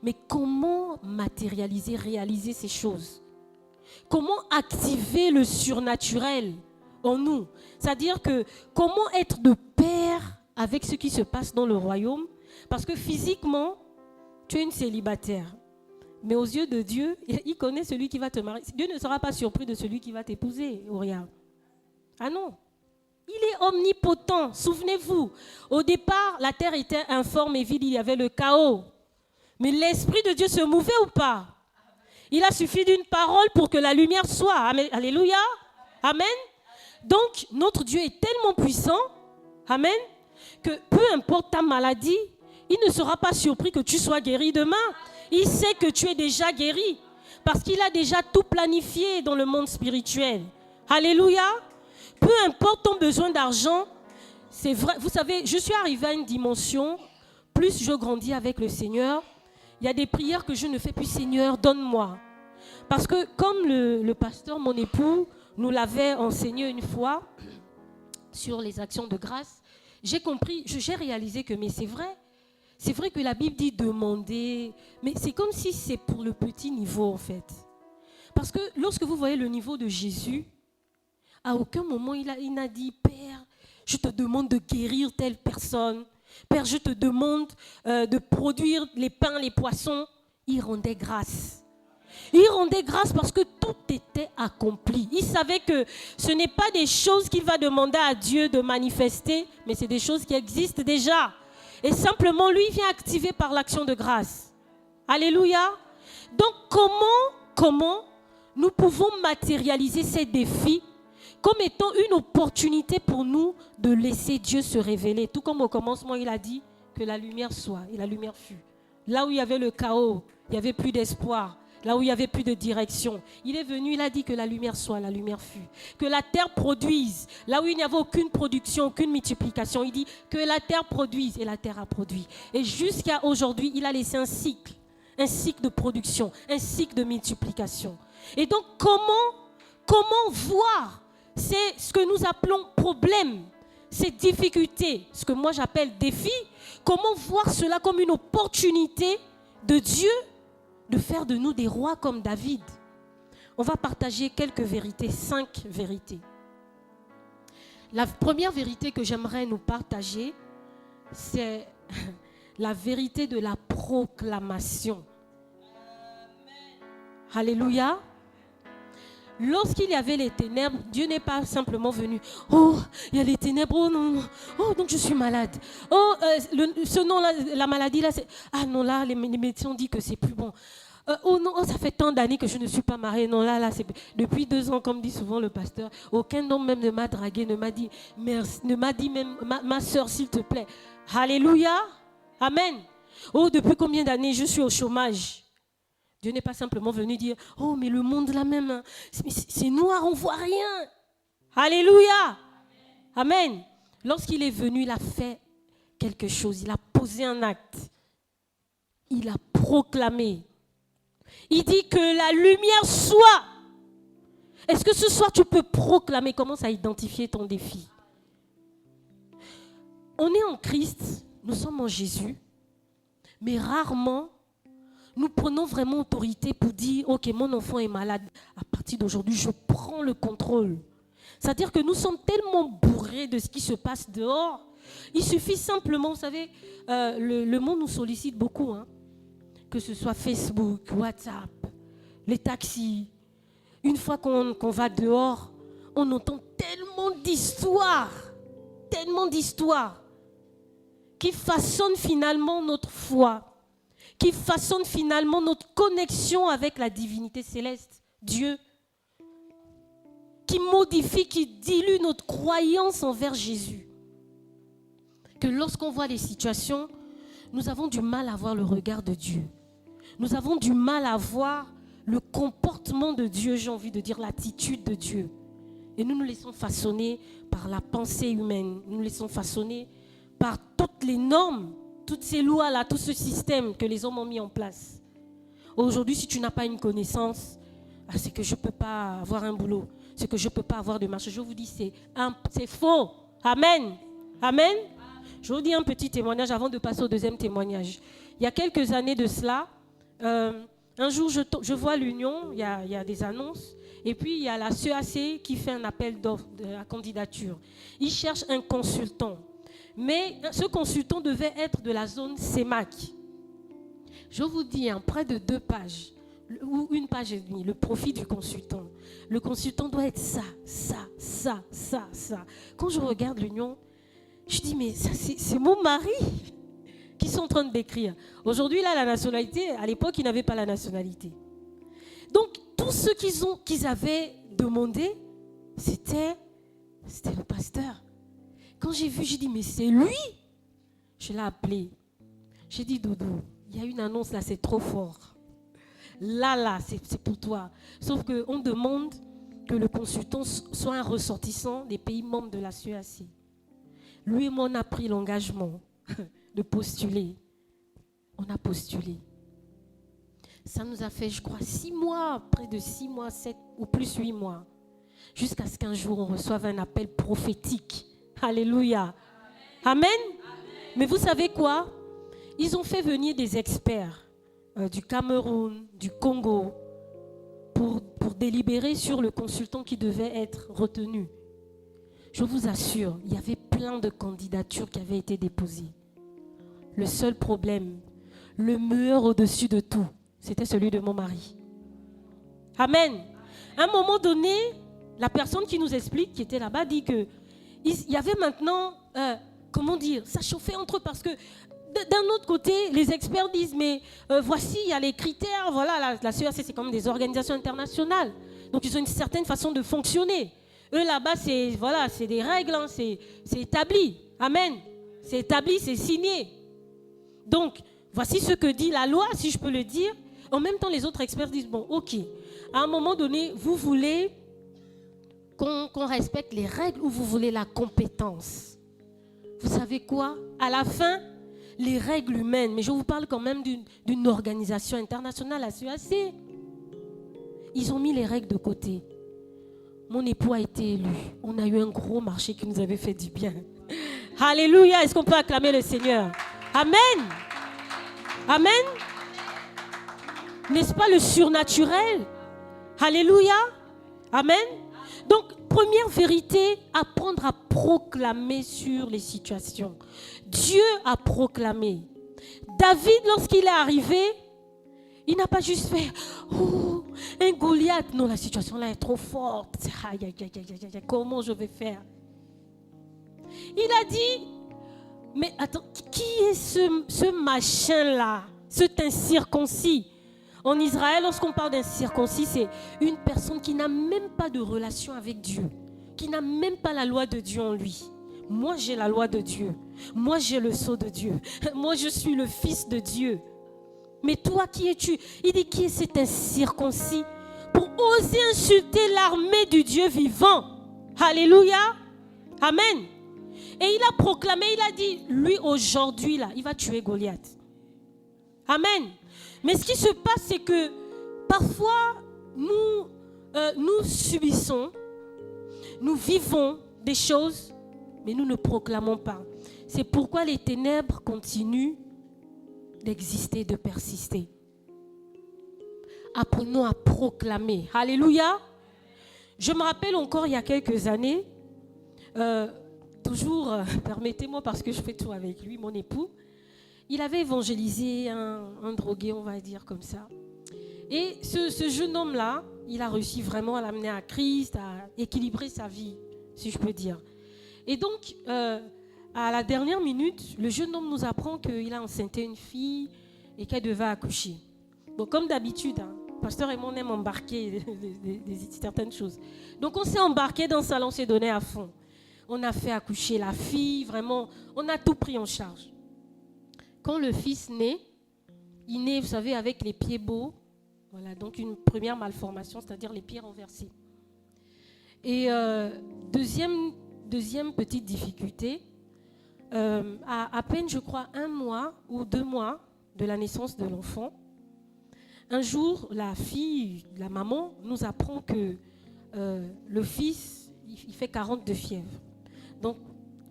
Mais comment matérialiser, réaliser ces choses? Comment activer le surnaturel en nous? C'est-à-dire que comment être de pair avec ce qui se passe dans le royaume? Parce que physiquement, tu es une célibataire. Mais aux yeux de Dieu, il connaît celui qui va te marier. Dieu ne sera pas surpris de celui qui va t'épouser, Auria. Ah non. Il est omnipotent. Souvenez-vous, au départ, la terre était informe et vide, il y avait le chaos. Mais l'Esprit de Dieu se mouvait ou pas? Il a suffi d'une parole pour que la lumière soit. Amen. Alléluia. Amen. Donc, notre Dieu est tellement puissant, amen, que peu importe ta maladie, il ne sera pas surpris que tu sois guéri demain. Il sait que tu es déjà guéri parce qu'il a déjà tout planifié dans le monde spirituel. Alléluia. Peu importe ton besoin d'argent, c'est vrai. Vous savez, je suis arrivée à une dimension, plus je grandis avec le Seigneur, il y a des prières que je ne fais plus. Seigneur, donne-moi. Parce que comme le pasteur, mon époux, nous l'avait enseigné une fois sur les actions de grâce, j'ai compris, j'ai réalisé que, mais c'est vrai que la Bible dit demander, mais c'est comme si c'est pour le petit niveau en fait. Parce que lorsque vous voyez le niveau de Jésus, à aucun moment il n'a dit, Père, je te demande de guérir telle personne. Père, je te demande de produire les pains, les poissons. Il rendait grâce. Il rendait grâce parce que tout était accompli. Il savait que ce n'est pas des choses qu'il va demander à Dieu de manifester, mais c'est des choses qui existent déjà. Et simplement, lui, il vient activer par l'action de grâce. Alléluia. Donc, comment nous pouvons matérialiser ces défis comme étant une opportunité pour nous de laisser Dieu se révéler. Tout comme au commencement, il a dit que la lumière soit, et la lumière fut. Là où il y avait le chaos, il n'y avait plus d'espoir. Là où il n'y avait plus de direction, il est venu, il a dit que la lumière soit, la lumière fut. Que la terre produise. Là où il n'y avait aucune production, aucune multiplication, il dit que la terre produise, et la terre a produit. Et jusqu'à aujourd'hui, il a laissé un cycle de production, un cycle de multiplication. Et donc, comment voir c'est ce que nous appelons problème, ces difficultés, ce que moi j'appelle défi, comment voir cela comme une opportunité de Dieu de faire de nous des rois comme David. On va partager quelques vérités, 5 vérités. La première vérité que j'aimerais nous partager, c'est la vérité de la proclamation. Alléluia. Lorsqu'il y avait les ténèbres, Dieu n'est pas simplement venu. Oh, il y a les ténèbres. Oh non, non. Oh, donc je suis malade. Oh, ce nom-là, la maladie là, c'est... Ah non, là, les médecins disent que c'est plus bon. Oh non, oh, ça fait tant d'années que je ne suis pas mariée. Non, là, c'est... Depuis 2 ans, comme dit souvent le pasteur, aucun homme même ne m'a dragué, ne m'a dit merci, ne m'a dit même ma soeur, s'il te plaît. Alléluia. Amen. Oh, depuis combien d'années je suis au chômage? Dieu n'est pas simplement venu dire « Oh, mais le monde là même, c'est noir, on ne voit rien. » Alléluia. Amen. Lorsqu'il est venu, il a fait quelque chose. Il a posé un acte. Il a proclamé. Il dit que la lumière soit. Est-ce que ce soir tu peux proclamer? Commence à identifier ton défi. On est en Christ, nous sommes en Jésus, mais rarement nous prenons vraiment autorité pour dire « Ok, mon enfant est malade. À partir d'aujourd'hui, je prends le contrôle. » C'est-à-dire que nous sommes tellement bourrés de ce qui se passe dehors. Il suffit simplement, vous savez, le monde nous sollicite beaucoup, hein, que ce soit Facebook, WhatsApp, les taxis. Une fois qu'on va dehors, on entend tellement d'histoires qui façonnent finalement notre foi, qui façonnent finalement notre connexion avec la divinité céleste, Dieu, qui modifie, qui dilue notre croyance envers Jésus. Que lorsqu'on voit les situations, nous avons du mal à voir le regard de Dieu. Nous avons du mal à voir le comportement de Dieu, j'ai envie de dire l'attitude de Dieu. Et nous nous laissons façonner par la pensée humaine. Nous nous laissons façonner par toutes les normes, toutes ces lois-là, tout ce système que les hommes ont mis en place. Aujourd'hui, si tu n'as pas une connaissance, c'est que je ne peux pas avoir un boulot. C'est que je ne peux pas avoir de marché. Je vous dis, c'est faux. Amen. Amen. Je vous dis un petit témoignage avant de passer au deuxième témoignage. Il y a quelques années de cela, un jour, je vois l'Union, il y a des annonces, et puis il y a la CEAC qui fait un appel d'offres de la candidature. Ils cherchent un consultant, mais ce consultant devait être de la zone CEMAC. Je vous dis, près de 2 pages, ou 1 page et demie, le profil du consultant. Le consultant doit être ça. Quand je regarde l'Union, je dis, mais ça, c'est mon mari qui sont en train de décrire. Aujourd'hui, là, la nationalité, à l'époque, ils n'avaient pas la nationalité. Donc, tout ce qu'ils avaient demandé, c'était le pasteur. Quand j'ai vu, j'ai dit, mais c'est lui. Je l'ai appelé. J'ai dit, Doudou, il y a une annonce là, c'est trop fort. Là, c'est pour toi. Sauf qu'on demande que le consultant soit un ressortissant des pays membres de la CEAC. Lui et moi, on a pris l'engagement de postuler. On a postulé. Ça nous a fait, je crois, 6 mois, près de 6 mois, 7 ou plus 8 mois. Jusqu'à ce qu'un jour, on reçoive un appel prophétique. Alléluia. Amen. Mais vous savez quoi? Ils ont fait venir des experts du Cameroun, du Congo, pour délibérer sur le consultant qui devait être retenu. Je vous assure, il y avait plein de candidatures qui avaient été déposées. Le seul problème, le meilleur au-dessus de tout, c'était celui de mon mari. Amen. À un moment donné, la personne qui nous explique, qui était là-bas, dit qu'il y avait maintenant, ça chauffait entre eux parce que d'un autre côté, les experts disent, mais voici, il y a les critères, voilà, la CEAC, c'est comme des organisations internationales. Donc, ils ont une certaine façon de fonctionner. Eux, là-bas, c'est des règles, hein, c'est établi. Amen. C'est établi, c'est signé. Donc, voici ce que dit la loi, si je peux le dire. En même temps, les autres experts disent, bon, ok, à un moment donné, vous voulez qu'on respecte les règles ou vous voulez la compétence? Vous savez quoi? À la fin, les règles humaines, mais je vous parle quand même d'une organisation internationale, la CEAC. Ils ont mis les règles de côté. Mon époux a été élu. On a eu un gros marché qui nous avait fait du bien. Alléluia. Est-ce qu'on peut acclamer le Seigneur? Amen. Amen. N'est-ce pas le surnaturel? Alléluia. Amen. Donc, première vérité, apprendre à proclamer sur les situations. Dieu a proclamé. David, lorsqu'il est arrivé, il n'a pas juste fait un Goliath. Non, la situation là est trop forte. Comment je vais faire? Il a dit, mais attends, qui est ce machin-là, cet incirconcis? En Israël, lorsqu'on parle d'incirconcis, c'est une personne qui n'a même pas de relation avec Dieu, qui n'a même pas la loi de Dieu en lui. Moi, j'ai la loi de Dieu. Moi, j'ai le sceau de Dieu. Moi, je suis le fils de Dieu. Mais toi, qui es-tu? Il dit, qui est cet incirconcis pour oser insulter l'armée du Dieu vivant? Alléluia. Amen. Et il a proclamé, il a dit, lui aujourd'hui, là, il va tuer Goliath. Amen. Mais ce qui se passe, c'est que parfois, nous subissons, nous vivons des choses, mais nous ne proclamons pas. C'est pourquoi les ténèbres continuent d'exister, de persister. Apprenons à proclamer. Alléluia. Je me rappelle encore il y a quelques années, permettez-moi parce que je fais tout avec lui, mon époux, il avait évangélisé un drogué, on va dire comme ça. Et ce jeune homme-là, il a réussi vraiment à l'amener à Christ, à équilibrer sa vie, si je peux dire. Et donc, à la dernière minute, le jeune homme nous apprend qu'il a enceinté une fille et qu'elle devait accoucher. Bon, comme d'habitude, le pasteur et moi, on aime embarquer certaines choses. Donc, on s'est embarqué dans le salon, on s'est donné à fond. On a fait accoucher la fille, vraiment, on a tout pris en charge. Quand le fils naît, il naît, vous savez, avec les pieds beaux. Voilà, donc une première malformation, c'est-à-dire les pieds renversés. Et deuxième petite difficulté, à peine, je crois, 1 mois ou 2 mois de la naissance de l'enfant, un jour, la maman nous apprend que le fils, il fait 40 de fièvre. Donc,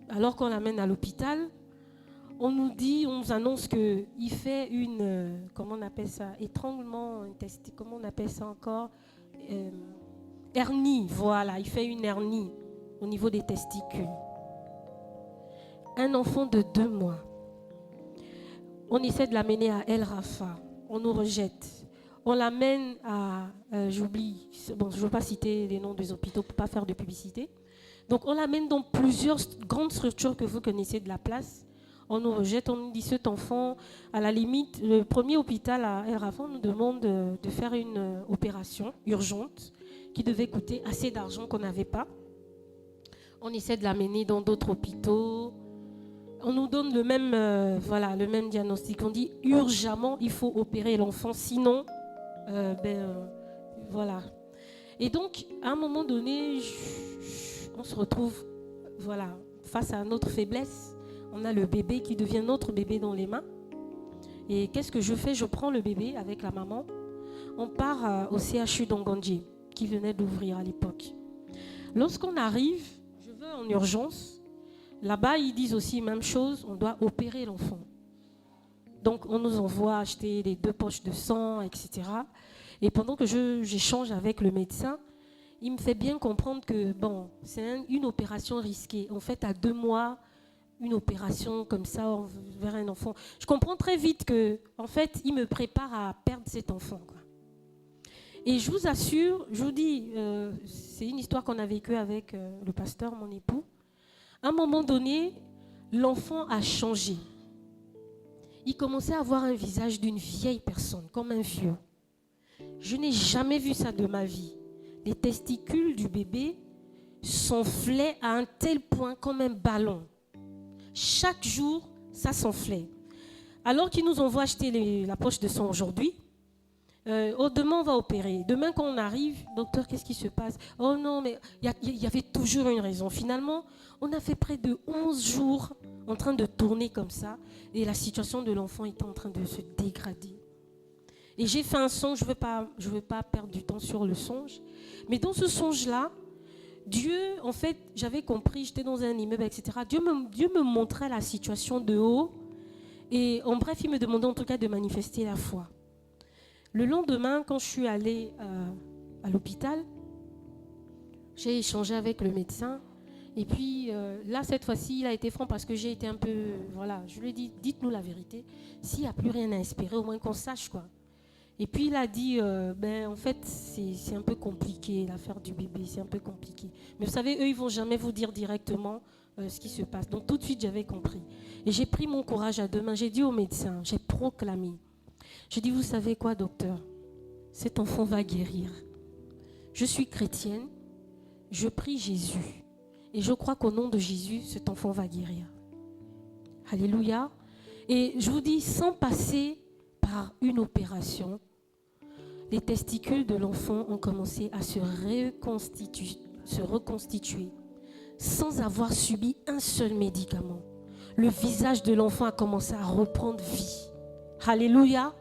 alors qu'on l'amène à l'hôpital, on nous annonce qu'il fait comment on appelle ça, étranglement, comment on appelle ça encore, hernie, voilà, il fait une hernie au niveau des testicules. Un enfant de 2 mois. On essaie de l'amener à El Rafa, on nous rejette. On l'amène à, je ne veux pas citer les noms des hôpitaux pour ne pas faire de publicité. Donc on l'amène dans plusieurs grandes structures que vous connaissez de la place. On nous rejette, on nous dit cet enfant, à la limite, le premier hôpital à El Rafa nous demande de faire une opération urgente qui devait coûter assez d'argent qu'on n'avait pas. On essaie de l'amener dans d'autres hôpitaux. On nous donne le même diagnostic. On dit urgemment, il faut opérer l'enfant, sinon, voilà. Et donc, à un moment donné, on se retrouve, voilà, face à notre faiblesse. On a le bébé qui devient notre bébé dans les mains. Et qu'est-ce que je fais? Je prends le bébé avec la maman. On part au CHU d'Ongandji, qui venait d'ouvrir à l'époque. Lorsqu'on arrive, je veux en urgence. Là-bas, ils disent aussi la même chose, on doit opérer l'enfant. Donc, on nous envoie acheter les 2 poches de sang, etc. Et pendant que j'échange avec le médecin, il me fait bien comprendre que, bon, c'est une opération risquée. En fait, à 2 mois, une opération comme ça vers un enfant. Je comprends très vite que, en fait, il me prépare à perdre cet enfant, quoi. Et je vous assure, je vous dis, c'est une histoire qu'on a vécue avec le pasteur, mon époux. À un moment donné, l'enfant a changé. Il commençait à avoir un visage d'une vieille personne, comme un vieux. Je n'ai jamais vu ça de ma vie. Les testicules du bébé s'enflaient à un tel point comme un ballon. Chaque jour, ça s'enflait. Alors qu'ils nous envoient acheter la poche de sang aujourd'hui, demain on va opérer. Demain quand on arrive, docteur, qu'est-ce qui se passe? Oh non, mais il y avait toujours une raison. Finalement, on a fait près de 11 jours en train de tourner comme ça et la situation de l'enfant était en train de se dégrader. Et j'ai fait un songe, je veux pas perdre du temps sur le songe, mais dans ce songe-là, Dieu, en fait, j'avais compris, j'étais dans un immeuble, etc. Dieu me montrait la situation de haut et en bref, il me demandait en tout cas de manifester la foi. Le lendemain, quand je suis allée à l'hôpital, j'ai échangé avec le médecin. Et puis là, cette fois-ci, il a été franc parce que j'ai été un peu... Voilà, je lui ai dit, dites-nous la vérité. S'il n'y a plus rien à espérer, au moins qu'on sache, quoi. Et puis il a dit, en fait, c'est un peu compliqué, l'affaire du bébé, c'est un peu compliqué. Mais vous savez, eux, ils ne vont jamais vous dire directement ce qui se passe. Donc tout de suite, j'avais compris. Et j'ai pris mon courage à 2 mains. J'ai dit au médecin, j'ai proclamé. J'ai dit, vous savez quoi, docteur? Cet enfant va guérir. Je suis chrétienne, je prie Jésus. Et je crois qu'au nom de Jésus, cet enfant va guérir. Alléluia. Et je vous dis, sans passer par une opération, les testicules de l'enfant ont commencé à se reconstituer sans avoir subi un seul médicament. Le visage de l'enfant a commencé à reprendre vie. Alléluia.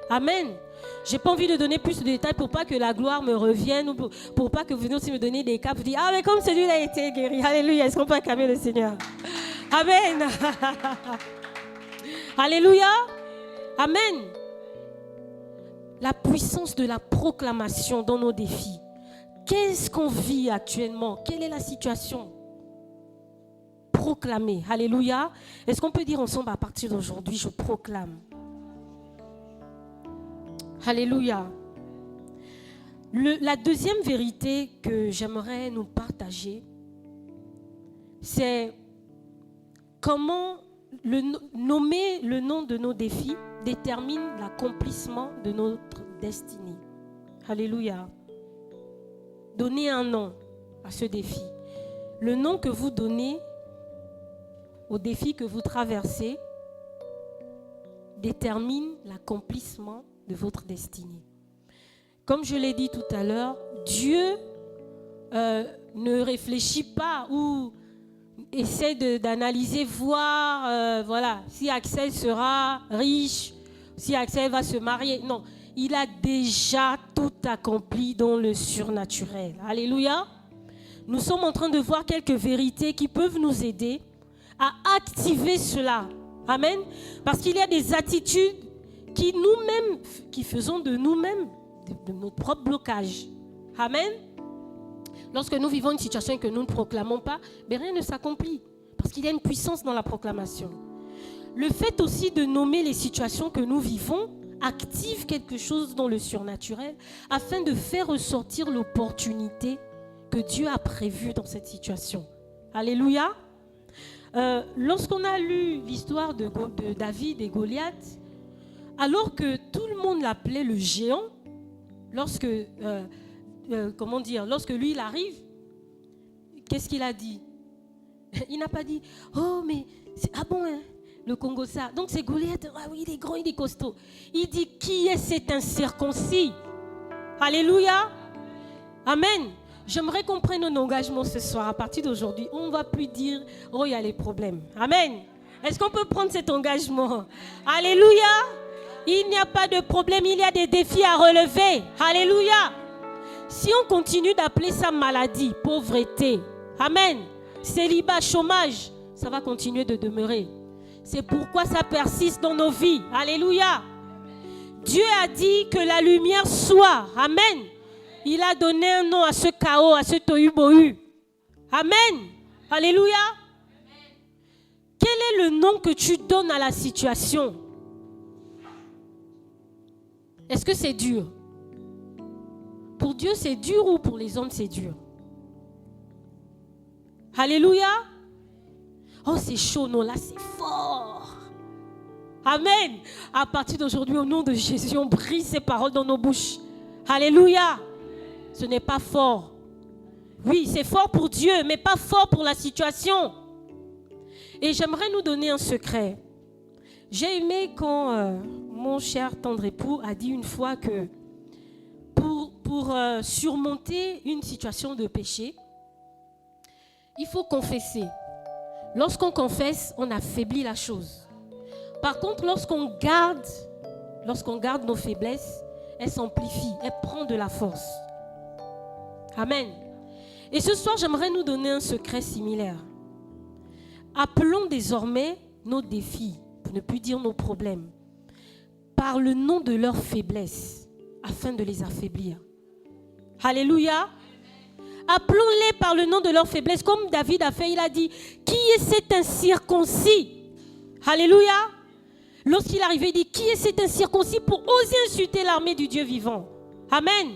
Amen. Je n'ai pas envie de donner plus de détails pour pas que la gloire me revienne ou pour pas que vous veniez aussi me donner des cas pour dire « Ah, mais comme celui-là a été guéri. » Alléluia. Est-ce qu'on peut acclamer le Seigneur? Amen. Alléluia. Amen. La puissance de la proclamation dans nos défis. Qu'est-ce qu'on vit actuellement? Quelle est la situation? Proclamer. Alléluia. Est-ce qu'on peut dire ensemble à partir d'aujourd'hui, je proclame? Alléluia. La deuxième vérité que j'aimerais nous partager, c'est comment nommer le nom de nos défis détermine l'accomplissement de notre destinée. Alléluia. Donnez un nom à ce défi. Le nom que vous donnez au défi que vous traversez détermine l'accomplissement de votre destinée. Comme je l'ai dit tout à l'heure, Dieu ne réfléchit pas ou essaie d'analyser, voir si Axel sera riche, si Axel va se marier. Non, il a déjà tout accompli dans le surnaturel. Alléluia. Nous sommes en train de voir quelques vérités qui peuvent nous aider à activer cela. Amen. Parce qu'il y a des attitudes qui faisons de nous-mêmes de notre propre blocage. Amen. Lorsque nous vivons une situation que nous ne proclamons pas, rien ne s'accomplit. Parce qu'il y a une puissance dans la proclamation. Le fait aussi de nommer les situations que nous vivons active quelque chose dans le surnaturel afin de faire ressortir l'opportunité que Dieu a prévue dans cette situation. Alléluia. Lorsqu'on a lu l'histoire de David et Goliath, alors que tout le monde l'appelait le géant, lorsque lui il arrive, qu'est-ce qu'il a dit? Il n'a pas dit « Oh, mais le Congo ça. Donc c'est Goliath, ah oui, il est grand, il est costaud. » Il dit « Qui est cet incirconcis ?» Alléluia. Amen. J'aimerais qu'on prenne un engagement ce soir. À partir d'aujourd'hui, on ne va plus dire « Oh, il y a les problèmes. » Amen. Est-ce qu'on peut prendre cet engagement? Alléluia. Il n'y a pas de problème, il y a des défis à relever. Alléluia. Si on continue d'appeler ça maladie, pauvreté, amen, célibat, chômage, ça va continuer de demeurer. C'est pourquoi ça persiste dans nos vies. Alléluia. Dieu a dit que la lumière soit. Amen. Il a donné un nom à ce chaos, à ce tohu-bohu. Amen. Alléluia. Quel est le nom que tu donnes à la situation? Est-ce que c'est dur? Pour Dieu, c'est dur ou pour les hommes, c'est dur? Alléluia. Oh, c'est chaud, non, là, c'est fort. Amen. À partir d'aujourd'hui, au nom de Jésus, on brise ces paroles dans nos bouches. Alléluia. Ce n'est pas fort. Oui, c'est fort pour Dieu, mais pas fort pour la situation. Et j'aimerais nous donner un secret. J'ai aimé quand mon cher tendre époux a dit une fois que pour surmonter une situation de péché, il faut confesser. Lorsqu'on confesse, on affaiblit la chose. Par contre, lorsqu'on garde nos faiblesses, elles s'amplifient, elles prennent de la force. Amen. Et ce soir, j'aimerais nous donner un secret similaire. Appelons désormais nos défis, pour ne plus dire nos problèmes, par le nom de leur faiblesse, afin de les affaiblir. Alléluia. Appelons-les par le nom de leur faiblesse, comme David a fait, il a dit, qui est cet incirconcis? Alléluia. Lorsqu'il arrivait, il dit, qui est cet incirconcis pour oser insulter l'armée du Dieu vivant? Amen.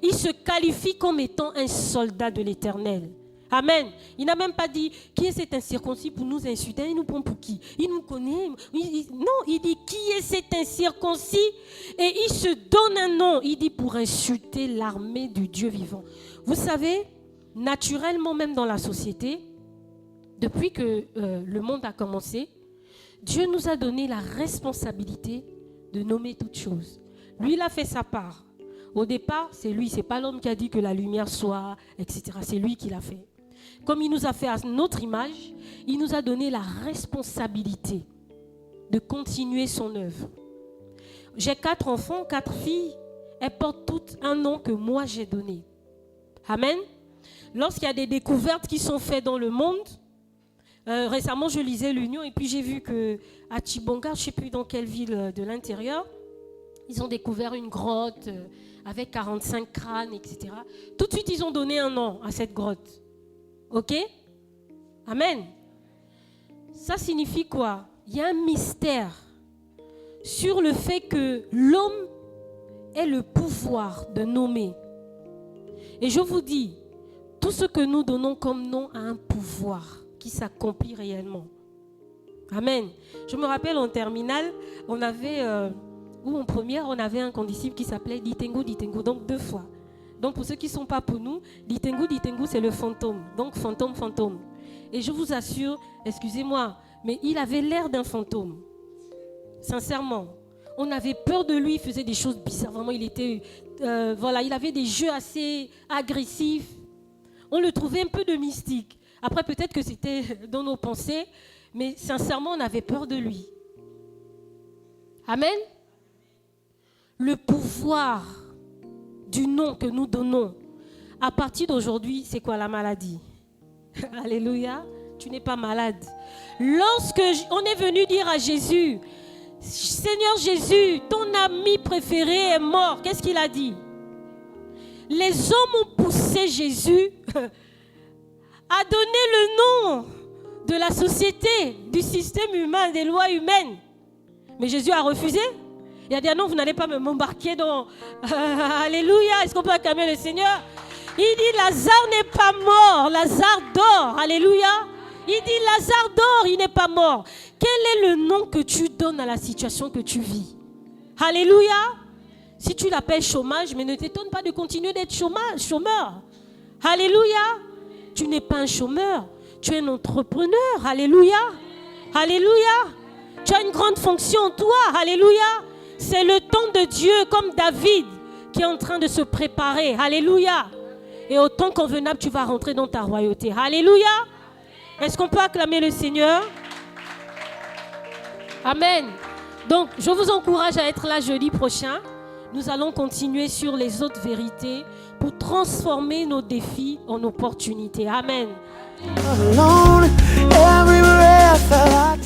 Il se qualifie comme étant un soldat de l'Éternel. Amen. Il n'a même pas dit, qui est cet incirconcis pour nous insulter? Il nous prend pour qui? Il nous connaît. Non, il dit, qui est cet incirconcis? Et il se donne un nom. Il dit, pour insulter l'armée du Dieu vivant. Vous savez, naturellement, même dans la société, depuis que le monde a commencé, Dieu nous a donné la responsabilité de nommer toutes choses. Lui, il a fait sa part. Au départ, c'est lui, c'est pas l'homme qui a dit que la lumière soit, etc. C'est lui qui l'a fait. Comme il nous a fait à notre image, il nous a donné la responsabilité de continuer son œuvre. J'ai 4 enfants, 4 filles. Elles portent toutes un nom que moi j'ai donné. Amen. Lorsqu'il y a des découvertes qui sont faites dans le monde, récemment je lisais l'Union et puis j'ai vu qu'à Chibonga, je ne sais plus dans quelle ville de l'intérieur, ils ont découvert une grotte avec 45 crânes, etc. Tout de suite, ils ont donné un nom à cette grotte. Ok? Amen. Ça signifie quoi? Il y a un mystère sur le fait que l'homme ait le pouvoir de nommer. Et je vous dis, tout ce que nous donnons comme nom a un pouvoir qui s'accomplit réellement. Amen. Je me rappelle en terminale, on avait, ou en première, on avait un condisciple qui s'appelait Ditengu, donc 2 fois. Donc pour ceux qui ne sont pas pour nous, Ditengu, c'est le fantôme. Donc fantôme. Et je vous assure, excusez-moi, mais il avait l'air d'un fantôme. Sincèrement. On avait peur de lui, il faisait des choses bizarres. Vraiment, il était, il avait des jeux assez agressifs. On le trouvait un peu de mystique. Après, peut-être que c'était dans nos pensées, mais sincèrement, on avait peur de lui. Amen. Le pouvoir du nom que nous donnons, à partir d'aujourd'hui, c'est quoi la maladie? Alléluia, tu n'es pas malade. Lorsque on est venu dire à Jésus, Seigneur Jésus, ton ami préféré est mort, qu'est-ce qu'il a dit? Les hommes ont poussé Jésus à donner le nom de la société, du système humain, des lois humaines. Mais Jésus a refusé. Il a dit, non, vous n'allez pas m'embarquer dans... Alléluia, est-ce qu'on peut acclamer le Seigneur? Il dit, Lazare n'est pas mort, Lazare dort. Alléluia. Il dit, Lazare dort, il n'est pas mort. Quel est le nom que tu donnes à la situation que tu vis? Alléluia. Si tu l'appelles chômage, mais ne t'étonne pas de continuer d'être chômeur. Alléluia. Tu n'es pas un chômeur, tu es un entrepreneur. Alléluia. Alléluia. Tu as une grande fonction en toi. Alléluia. C'est le temps de Dieu, comme David, qui est en train de se préparer. Alléluia. Et au temps convenable, tu vas rentrer dans ta royauté. Alléluia. Est-ce qu'on peut acclamer le Seigneur? Amen. Donc, je vous encourage à être là jeudi prochain. Nous allons continuer sur les autres vérités pour transformer nos défis en opportunités. Amen. Alone, everywhere I felt like